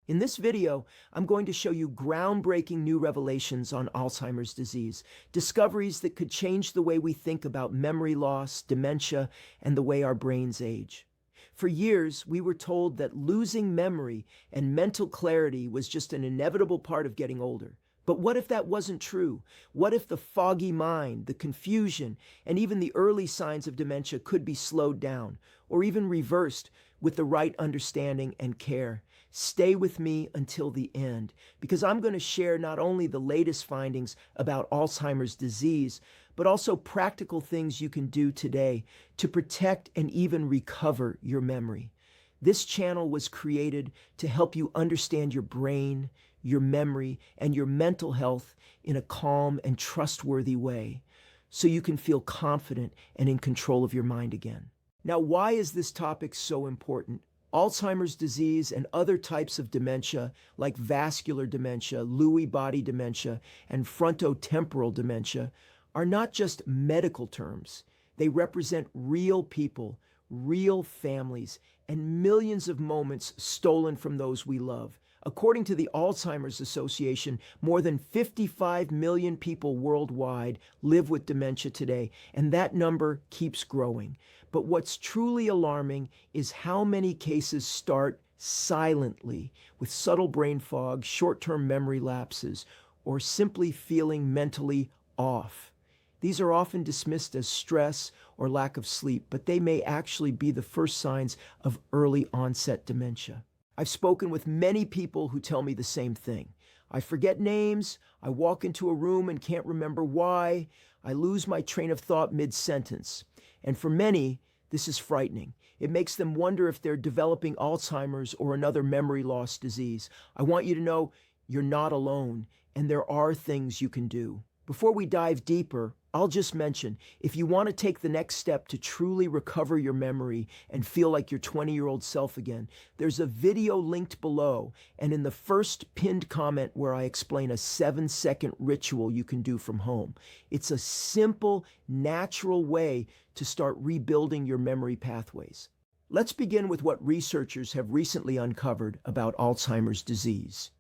In this video, I'm going to show you groundbreaking new revelations on Alzheimer's disease, discoveries that could change the way we think about memory loss, dementia, and the way our brains age. For years, we were told that losing memory and mental clarity was just an inevitable part of getting older. But what if that wasn't true? What if the foggy mind, the confusion, and even the early signs of dementia could be slowed down, or even reversed with the right understanding and care? Stay with me until the end, because I'm going to share not only the latest findings about Alzheimer's disease, but also practical things you can do today to protect and even recover your memory. This channel was created to help you understand your brain, your memory, and your mental health in a calm and trustworthy way, so you can feel confident and in control of your mind again. Now, why is this topic so important? Alzheimer's disease and other types of dementia, like vascular dementia, Lewy body dementia, and frontotemporal dementia, are not just medical terms. They represent real people, real families, and millions of moments stolen from those we love. According to the Alzheimer's Association, more than 55 million people worldwide live with dementia today, and that number keeps growing. But what's truly alarming is how many cases start silently, with subtle brain fog, short-term memory lapses, or simply feeling mentally off. These are often dismissed as stress or lack of sleep, but they may actually be the first signs of early onset dementia. I've spoken with many people who tell me the same thing. I forget names, I walk into a room and can't remember why, I lose my train of thought mid-sentence. And for many, this is frightening. It makes them wonder if they're developing Alzheimer's or another memory loss disease. I want you to know you're not alone, and there are things you can do. Before we dive deeper, I'll just mention, if you want to take the next step to truly recover your memory and feel like your 20-year-old self again, there's a video linked below and in the first pinned comment where I explain a 7-second ritual you can do from home. It's a simple, natural way to start rebuilding your memory pathways. Let's begin with what researchers have recently uncovered about Alzheimer's disease.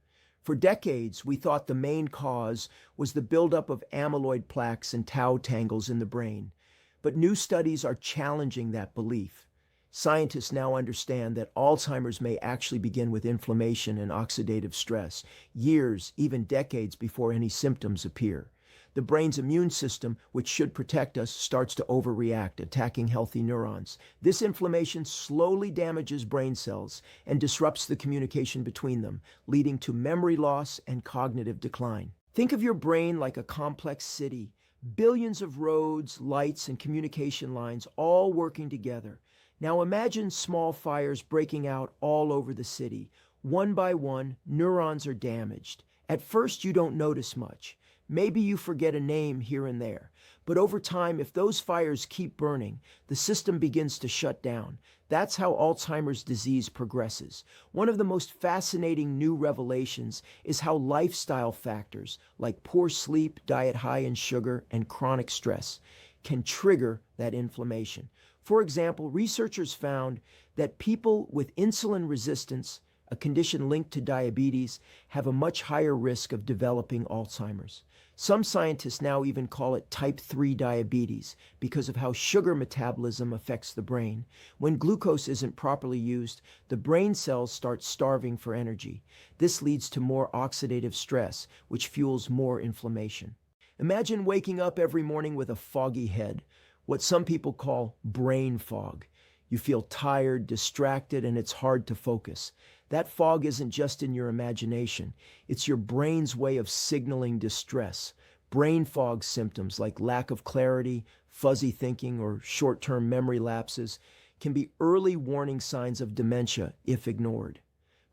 For decades, we thought the main cause was the buildup of amyloid plaques and tau tangles in the brain. But new studies are challenging that belief. Scientists now understand that Alzheimer's may actually begin with inflammation and oxidative stress, years, even decades before any symptoms appear. The brain's immune system, which should protect us, starts to overreact, attacking healthy neurons. This inflammation slowly damages brain cells and disrupts the communication between them, leading to memory loss and cognitive decline. Think of your brain like a complex city, billions of roads, lights, and communication lines all working together. Now imagine small fires breaking out all over the city. One by one, neurons are damaged. At first, you don't notice much. Maybe you forget a name here and there, but over time, if those fires keep burning, the system begins to shut down. That's how Alzheimer's disease progresses. One of the most fascinating new revelations is how lifestyle factors like poor sleep, diet high in sugar, and chronic stress can trigger that inflammation. For example, researchers found that people with insulin resistance, a condition linked to diabetes, have a much higher risk of developing Alzheimer's. Some scientists now even call it type 3 diabetes because of how sugar metabolism affects the brain. When glucose isn't properly used, the brain cells start starving for energy. This leads to more oxidative stress, which fuels more inflammation. Imagine waking up every morning with a foggy head, what some people call brain fog. You feel tired, distracted, and it's hard to focus. That fog isn't just in your imagination. It's your brain's way of signaling distress. Brain fog symptoms like lack of clarity, fuzzy thinking, or short-term memory lapses can be early warning signs of dementia if ignored.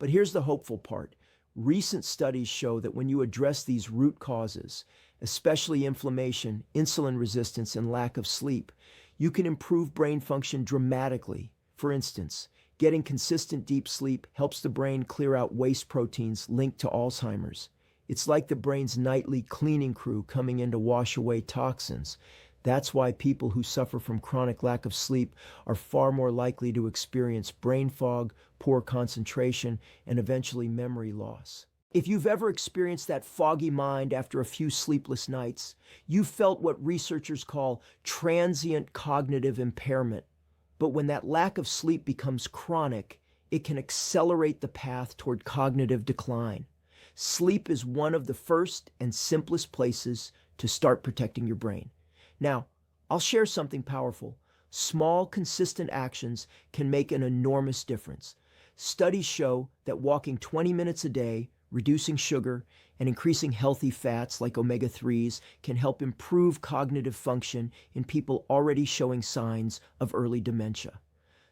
But here's the hopeful part. Recent studies show that when you address these root causes, especially inflammation, insulin resistance, and lack of sleep, you can improve brain function dramatically. For instance, getting consistent deep sleep helps the brain clear out waste proteins linked to Alzheimer's. It's like the brain's nightly cleaning crew coming in to wash away toxins. That's why people who suffer from chronic lack of sleep are far more likely to experience brain fog, poor concentration, and eventually memory loss. If you've ever experienced that foggy mind after a few sleepless nights, you've felt what researchers call transient cognitive impairment. But when that lack of sleep becomes chronic, it can accelerate the path toward cognitive decline. Sleep is one of the first and simplest places to start protecting your brain. Now, I'll share something powerful. Small, consistent actions can make an enormous difference. Studies show that walking 20 minutes a day, reducing sugar, and increasing healthy fats like omega-3s can help improve cognitive function in people already showing signs of early dementia.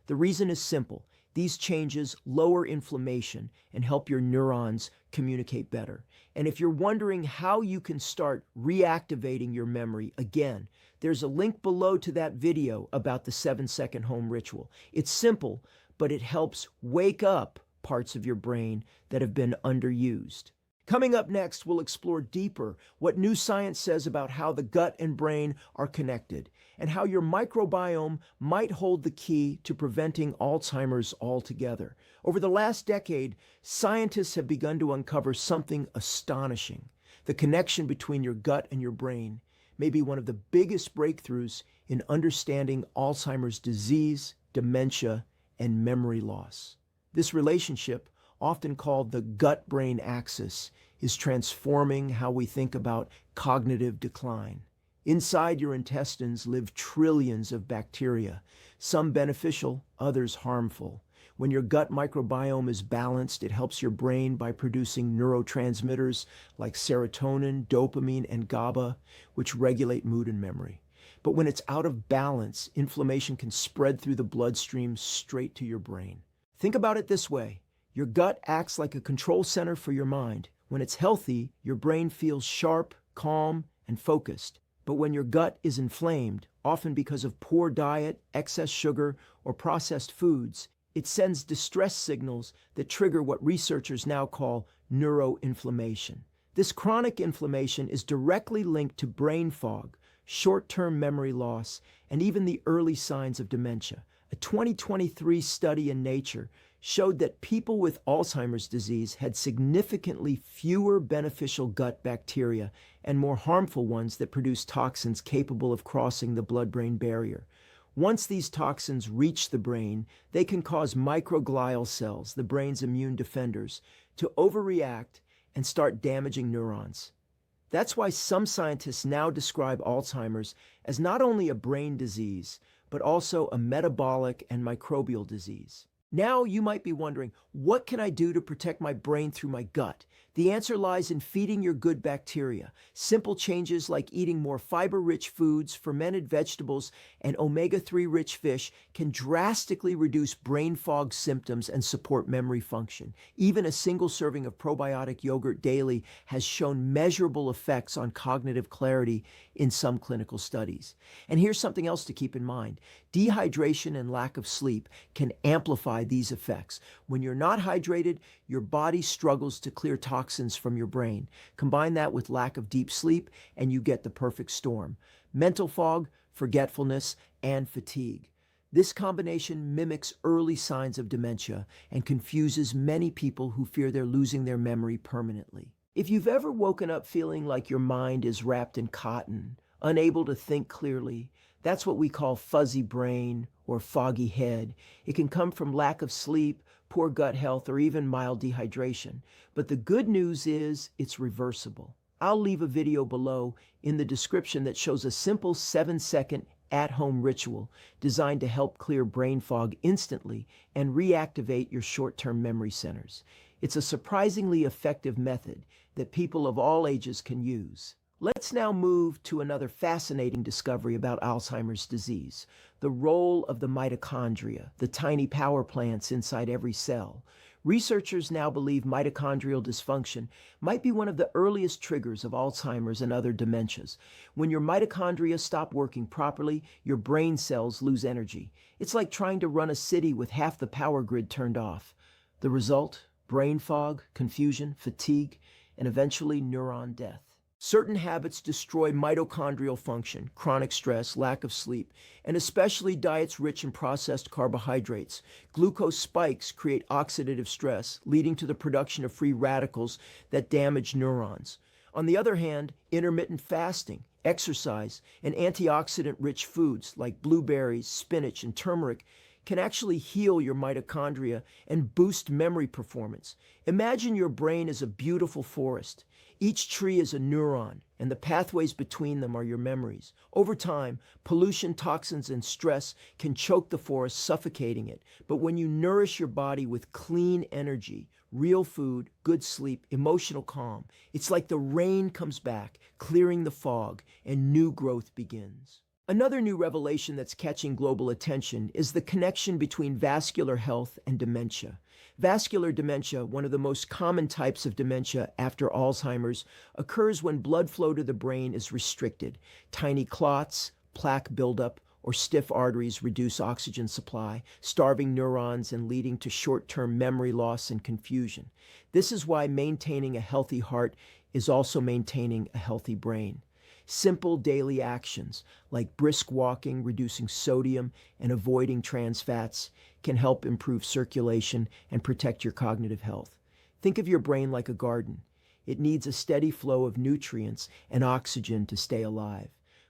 The reason is simple. These changes lower inflammation and help your neurons communicate better. And if you're wondering how you can start reactivating your memory again, there's a link below to that video about the 7-second home ritual. It's simple, but it helps wake up parts of your brain that have been underused. Coming up next, we'll explore deeper what new science says about how the gut and brain are connected, and how your microbiome might hold the key to preventing Alzheimer's altogether. Over the last decade, scientists have begun to uncover something astonishing. The connection between your gut and your brain may be one of the biggest breakthroughs in understanding Alzheimer's disease, dementia, and memory loss. This relationship, often called the gut-brain axis, is transforming how we think about cognitive decline. Inside your intestines live trillions of bacteria, some beneficial, others harmful. When your gut microbiome is balanced, it helps your brain by producing neurotransmitters like serotonin, dopamine, and GABA, which regulate mood and memory. But when it's out of balance, inflammation can spread through the bloodstream straight to your brain. Think about it this way. Your gut acts like a control center for your mind. When it's healthy, your brain feels sharp, calm, and focused. But when your gut is inflamed, often because of poor diet, excess sugar, or processed foods, it sends distress signals that trigger what researchers now call neuroinflammation. This chronic inflammation is directly linked to brain fog, short-term memory loss, and even the early signs of dementia. A 2023 study in Nature showed that people with Alzheimer's disease had significantly fewer beneficial gut bacteria and more harmful ones that produce toxins capable of crossing the blood-brain barrier. Once these toxins reach the brain, they can cause microglial cells, the brain's immune defenders, to overreact and start damaging neurons. That's why some scientists now describe Alzheimer's as not only a brain disease, but also a metabolic and microbial disease. Now you might be wondering, what can I do to protect my brain through my gut? The answer lies in feeding your good bacteria. Simple changes like eating more fiber-rich foods, fermented vegetables, and omega-3-rich fish can drastically reduce brain fog symptoms and support memory function. Even a single serving of probiotic yogurt daily has shown measurable effects on cognitive clarity in some clinical studies. And here's something else to keep in mind. Dehydration and lack of sleep can amplify these effects. When you're not hydrated, your body struggles to clear toxins from your brain. Combine that with lack of deep sleep, and you get the perfect storm: mental fog, forgetfulness, and fatigue. This combination mimics early signs of dementia and confuses many people who fear they're losing their memory permanently. If you've ever woken up feeling like your mind is wrapped in cotton, unable to think clearly, that's what we call fuzzy brain or foggy head. It can come from lack of sleep, poor gut health, or even mild dehydration. But the good news is it's reversible. I'll leave a video below in the description that shows a simple 7-second at-home ritual designed to help clear brain fog instantly and reactivate your short-term memory centers. It's a surprisingly effective method that people of all ages can use. Let's now move to another fascinating discovery about Alzheimer's disease: the role of the mitochondria, the tiny power plants inside every cell. Researchers now believe mitochondrial dysfunction might be one of the earliest triggers of Alzheimer's and other dementias. When your mitochondria stop working properly, your brain cells lose energy. It's like trying to run a city with half the power grid turned off. The result? Brain fog, confusion, fatigue, and eventually neuron death. Certain habits destroy mitochondrial function, chronic stress, lack of sleep, and especially diets rich in processed carbohydrates. Glucose spikes create oxidative stress, leading to the production of free radicals that damage neurons. On the other hand, intermittent fasting, exercise, and antioxidant rich foods like blueberries, spinach, and turmeric can actually heal your mitochondria and boost memory performance. Imagine your brain as a beautiful forest. Each tree is a neuron, and the pathways between them are your memories. Over time, pollution, toxins, and stress can choke the forest, suffocating it. But when you nourish your body with clean energy, real food, good sleep, emotional calm, it's like the rain comes back, clearing the fog, and new growth begins. Another new revelation that's catching global attention is the connection between vascular health and dementia. Vascular dementia, one of the most common types of dementia after Alzheimer's, occurs when blood flow to the brain is restricted. Tiny clots, plaque buildup, or stiff arteries reduce oxygen supply, starving neurons and leading to short-term memory loss and confusion. This is why maintaining a healthy heart is also maintaining a healthy brain. Simple daily actions like brisk walking, reducing sodium, and avoiding trans fats can help improve circulation and protect your cognitive health. Think of your brain like a garden. It needs a steady flow of nutrients and oxygen to stay alive.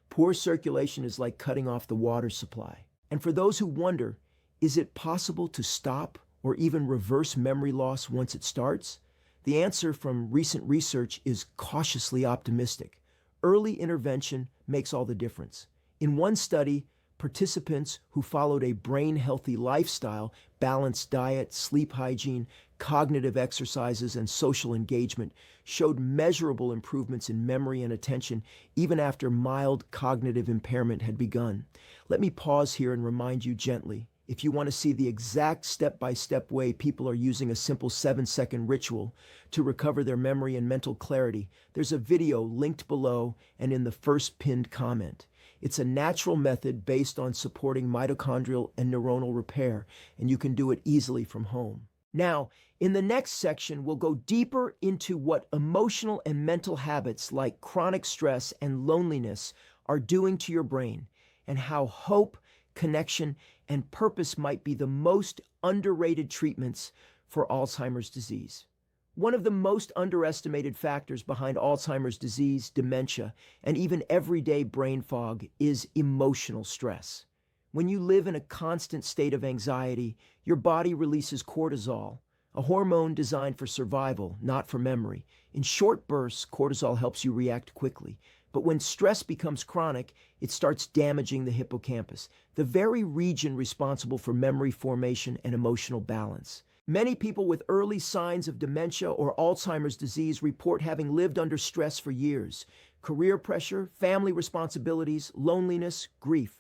Poor circulation is like cutting off the water supply. And for those who wonder, is it possible to stop or even reverse memory loss once it starts? The answer from recent research is cautiously optimistic. Early intervention makes all the difference. In one study, participants who followed a brain-healthy lifestyle, balanced diet, sleep hygiene, cognitive exercises, and social engagement showed measurable improvements in memory and attention even after mild cognitive impairment had begun. Let me pause here and remind you gently. If you want to see the exact step-by-step way people are using a simple 7-second ritual to recover their memory and mental clarity, there's a video linked below and in the first pinned comment. It's a natural method based on supporting mitochondrial and neuronal repair, and you can do it easily from home. Now, in the next section, we'll go deeper into what emotional and mental habits like chronic stress and loneliness are doing to your brain, and how hope, connection, and purpose might be the most underrated treatments for Alzheimer's disease. One of the most underestimated factors behind Alzheimer's disease, dementia, and even everyday brain fog is emotional stress. When you live in a constant state of anxiety, your body releases cortisol, a hormone designed for survival, not for memory. In short bursts, cortisol helps you react quickly. But when stress becomes chronic, it starts damaging the hippocampus, the very region responsible for memory formation and emotional balance. Many people with early signs of dementia or Alzheimer's disease report having lived under stress for years. Career pressure, family responsibilities, loneliness, grief.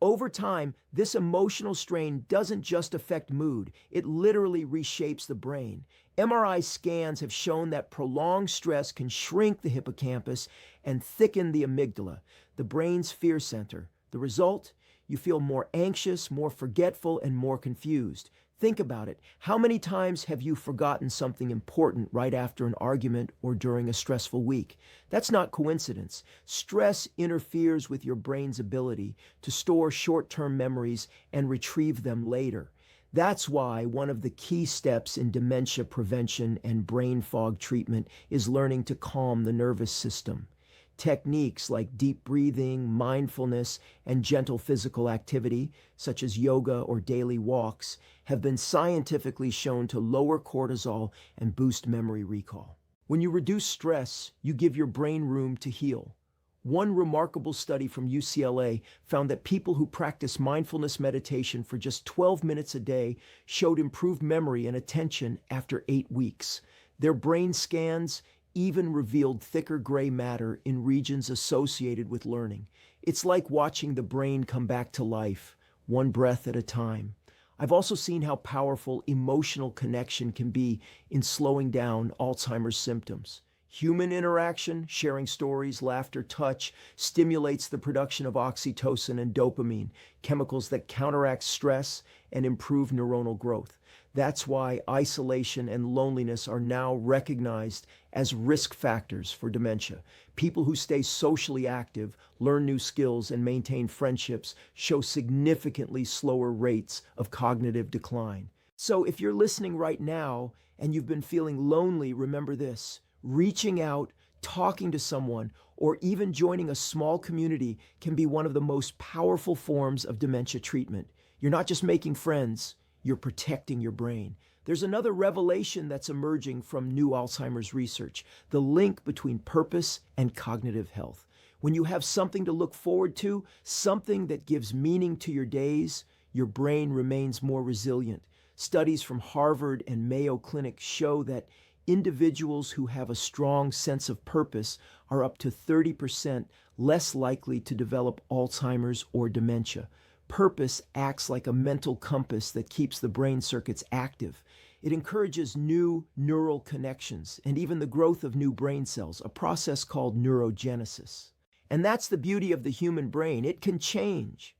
Over time, this emotional strain doesn't just affect mood, it literally reshapes the brain. MRI scans have shown that prolonged stress can shrink the hippocampus and thicken the amygdala, the brain's fear center. The result? You feel more anxious, more forgetful, and more confused. Think about it. How many times have you forgotten something important right after an argument or during a stressful week? That's not coincidence. Stress interferes with your brain's ability to store short-term memories and retrieve them later. That's why one of the key steps in dementia prevention and brain fog treatment is learning to calm the nervous system. Techniques like deep breathing, mindfulness, and gentle physical activity, such as yoga or daily walks, have been scientifically shown to lower cortisol and boost memory recall. When you reduce stress, you give your brain room to heal. One remarkable study from UCLA found that people who practice mindfulness meditation for just 12 minutes a day showed improved memory and attention after 8 weeks. Their brain scans even revealed thicker gray matter in regions associated with learning. It's like watching the brain come back to life, one breath at a time. I've also seen how powerful emotional connection can be in slowing down Alzheimer's symptoms. Human interaction, sharing stories, laughter, touch, stimulates the production of oxytocin and dopamine, chemicals that counteract stress and improve neuronal growth. That's why isolation and loneliness are now recognized as risk factors for dementia. People who stay socially active, learn new skills, and maintain friendships show significantly slower rates of cognitive decline. So if you're listening right now and you've been feeling lonely, remember this: reaching out, talking to someone, or even joining a small community can be one of the most powerful forms of dementia treatment. You're not just making friends, you're protecting your brain. There's another revelation that's emerging from new Alzheimer's research: the link between purpose and cognitive health. When you have something to look forward to, something that gives meaning to your days, your brain remains more resilient. Studies from Harvard and Mayo Clinic show that individuals who have a strong sense of purpose are up to 30% less likely to develop Alzheimer's or dementia. Purpose acts like a mental compass that keeps the brain circuits active. It encourages new neural connections and even the growth of new brain cells, a process called neurogenesis. And that's the beauty of the human brain. It can change.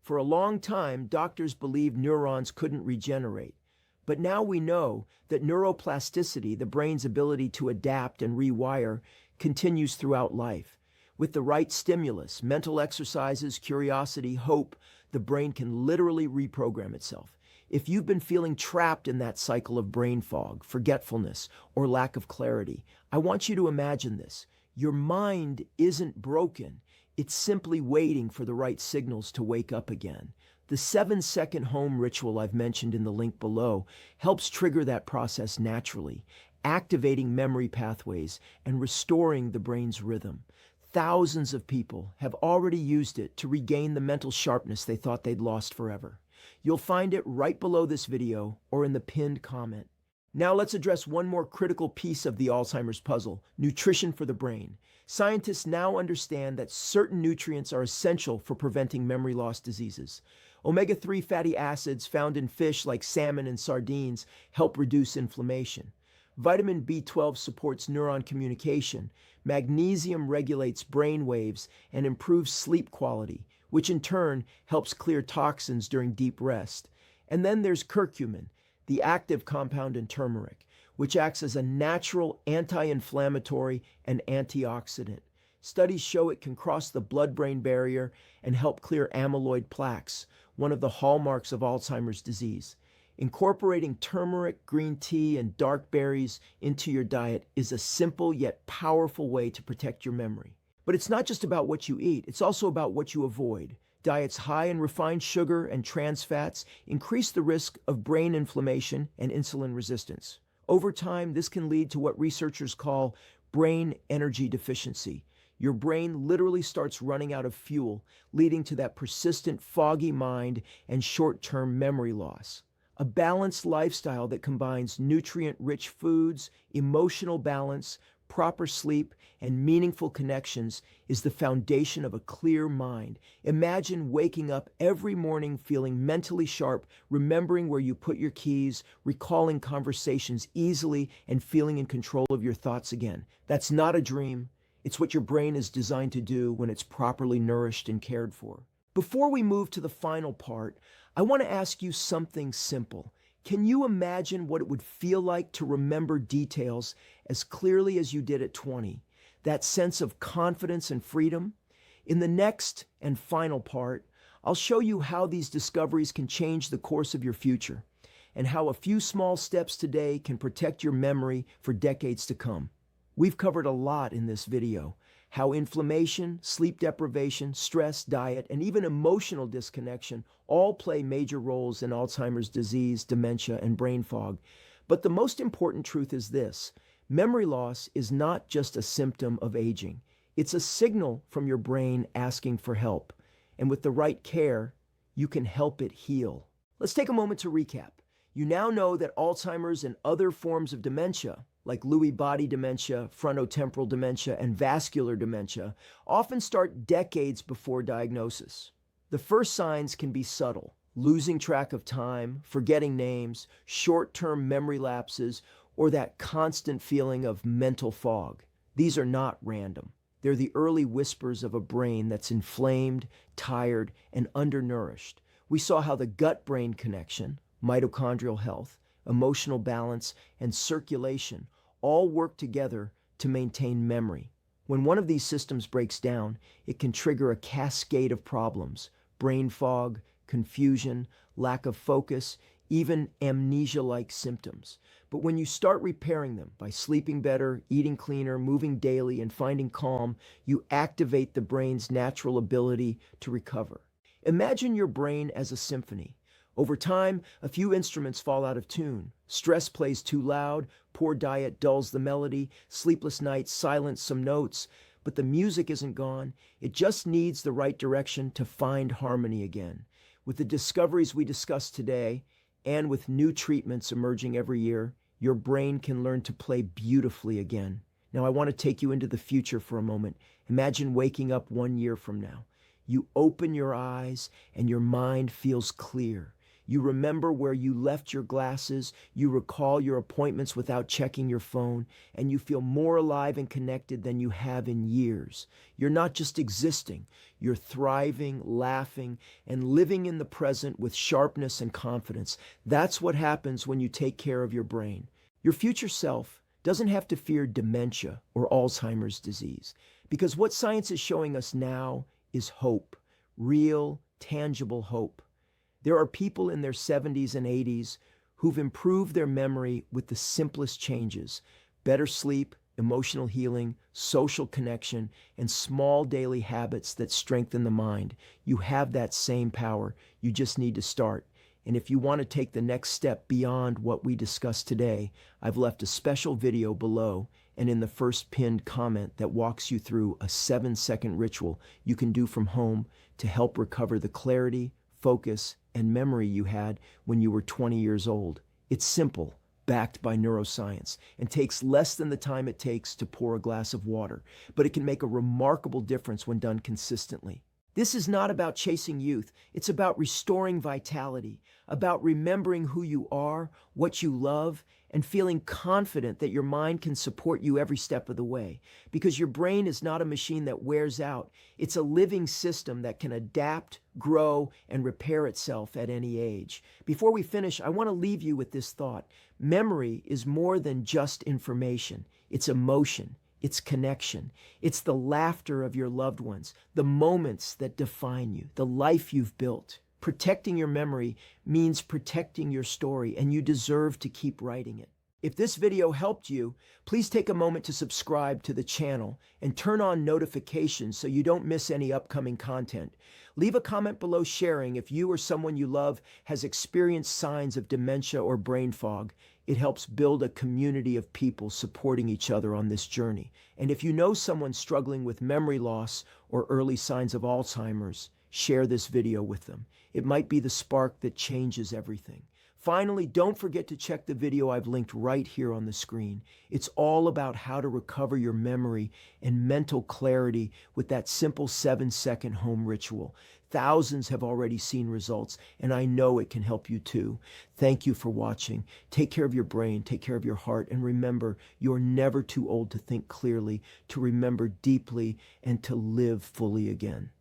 For a long time, doctors believed neurons couldn't regenerate. But now we know that neuroplasticity, the brain's ability to adapt and rewire, continues throughout life. With the right stimulus, mental exercises, curiosity, hope, the brain can literally reprogram itself. If you've been feeling trapped in that cycle of brain fog, forgetfulness, or lack of clarity, I want you to imagine this. Your mind isn't broken. It's simply waiting for the right signals to wake up again. The 7-second home ritual I've mentioned in the link below helps trigger that process naturally, activating memory pathways and restoring the brain's rhythm. Thousands of people have already used it to regain the mental sharpness they thought they'd lost forever. You'll find it right below this video or in the pinned comment. Now let's address one more critical piece of the Alzheimer's puzzle: nutrition for the brain. Scientists now understand that certain nutrients are essential for preventing memory loss diseases. Omega-3 fatty acids found in fish like salmon and sardines help reduce inflammation. Vitamin B12 supports neuron communication. Magnesium regulates brain waves and improves sleep quality, which in turn helps clear toxins during deep rest. And then there's curcumin, the active compound in turmeric, which acts as a natural anti-inflammatory and antioxidant. Studies show it can cross the blood-brain barrier and help clear amyloid plaques, one of the hallmarks of Alzheimer's disease. Incorporating turmeric, green tea, and dark berries into your diet is a simple yet powerful way to protect your memory. But it's not just about what you eat, it's also about what you avoid. Diets high in refined sugar and trans fats increase the risk of brain inflammation and insulin resistance. Over time, this can lead to what researchers call brain energy deficiency. Your brain literally starts running out of fuel, leading to that persistent foggy mind and short-term memory loss. A balanced lifestyle that combines nutrient-rich foods, emotional balance, proper sleep, and meaningful connections is the foundation of a clear mind. Imagine waking up every morning feeling mentally sharp, remembering where you put your keys, recalling conversations easily, and feeling in control of your thoughts again. That's not a dream. It's what your brain is designed to do when it's properly nourished and cared for. Before we move to the final part, I want to ask you something simple. Can you imagine what it would feel like to remember details as clearly as you did at 20? That sense of confidence and freedom? In the next and final part, I'll show you how these discoveries can change the course of your future, and how a few small steps today can protect your memory for decades to come. We've covered a lot in this video: how inflammation, sleep deprivation, stress, diet, and even emotional disconnection all play major roles in Alzheimer's disease, dementia, and brain fog. But the most important truth is this: memory loss is not just a symptom of aging. It's a signal from your brain asking for help. And with the right care, you can help it heal. Let's take a moment to recap. You now know that Alzheimer's and other forms of dementia, like Lewy body dementia, frontotemporal dementia, and vascular dementia, often start decades before diagnosis. The first signs can be subtle: losing track of time, forgetting names, short-term memory lapses, or that constant feeling of mental fog. These are not random. They're the early whispers of a brain that's inflamed, tired, and undernourished. We saw how the gut-brain connection, mitochondrial health, emotional balance, and circulation all work together to maintain memory. When one of these systems breaks down, it can trigger a cascade of problems: brain fog, confusion, lack of focus, even amnesia-like symptoms. But when you start repairing them by sleeping better, eating cleaner, moving daily, and finding calm, you activate the brain's natural ability to recover. Imagine your brain as a symphony. Over time, a few instruments fall out of tune. Stress plays too loud, poor diet dulls the melody, sleepless nights silence some notes. But the music isn't gone. It just needs the right direction to find harmony again. With the discoveries we discussed today, and with new treatments emerging every year, your brain can learn to play beautifully again. Now, I want to take you into the future for a moment. Imagine waking up 1 year from now. You open your eyes and your mind feels clear. You remember where you left your glasses, you recall your appointments without checking your phone, and you feel more alive and connected than you have in years. You're not just existing, you're thriving, laughing, and living in the present with sharpness and confidence. That's what happens when you take care of your brain. Your future self doesn't have to fear dementia or Alzheimer's disease, because what science is showing us now is hope, real, tangible hope. There are people in their 70s and 80s who've improved their memory with the simplest changes: better sleep, emotional healing, social connection, and small daily habits that strengthen the mind. You have that same power. You just need to start. And if you want to take the next step beyond what we discussed today, I've left a special video below and in the first pinned comment that walks you through a 7-second ritual you can do from home to help recover the clarity, focus, and memory you had when you were 20 years old. It's simple, backed by neuroscience, and takes less than the time it takes to pour a glass of water, but it can make a remarkable difference when done consistently. This is not about chasing youth. It's about restoring vitality, about remembering who you are, what you love, and feeling confident that your mind can support you every step of the way. Because your brain is not a machine that wears out. It's a living system that can adapt, grow, and repair itself at any age. Before we finish, I want to leave you with this thought. Memory is more than just information. It's emotion. It's connection. It's the laughter of your loved ones, the moments that define you, the life you've built. Protecting your memory means protecting your story, and you deserve to keep writing it. If this video helped you, please take a moment to subscribe to the channel and turn on notifications so you don't miss any upcoming content. Leave a comment below sharing if you or someone you love has experienced signs of dementia or brain fog. It helps build a community of people supporting each other on this journey. And if you know someone struggling with memory loss or early signs of Alzheimer's, share this video with them. It might be the spark that changes everything. Finally, don't forget to check the video I've linked right here on the screen. It's all about how to recover your memory and mental clarity with that simple 7-second home ritual. Thousands have already seen results, and I know it can help you too. Thank you for watching. Take care of your brain, take care of your heart, and remember, you're never too old to think clearly, to remember deeply, and to live fully again.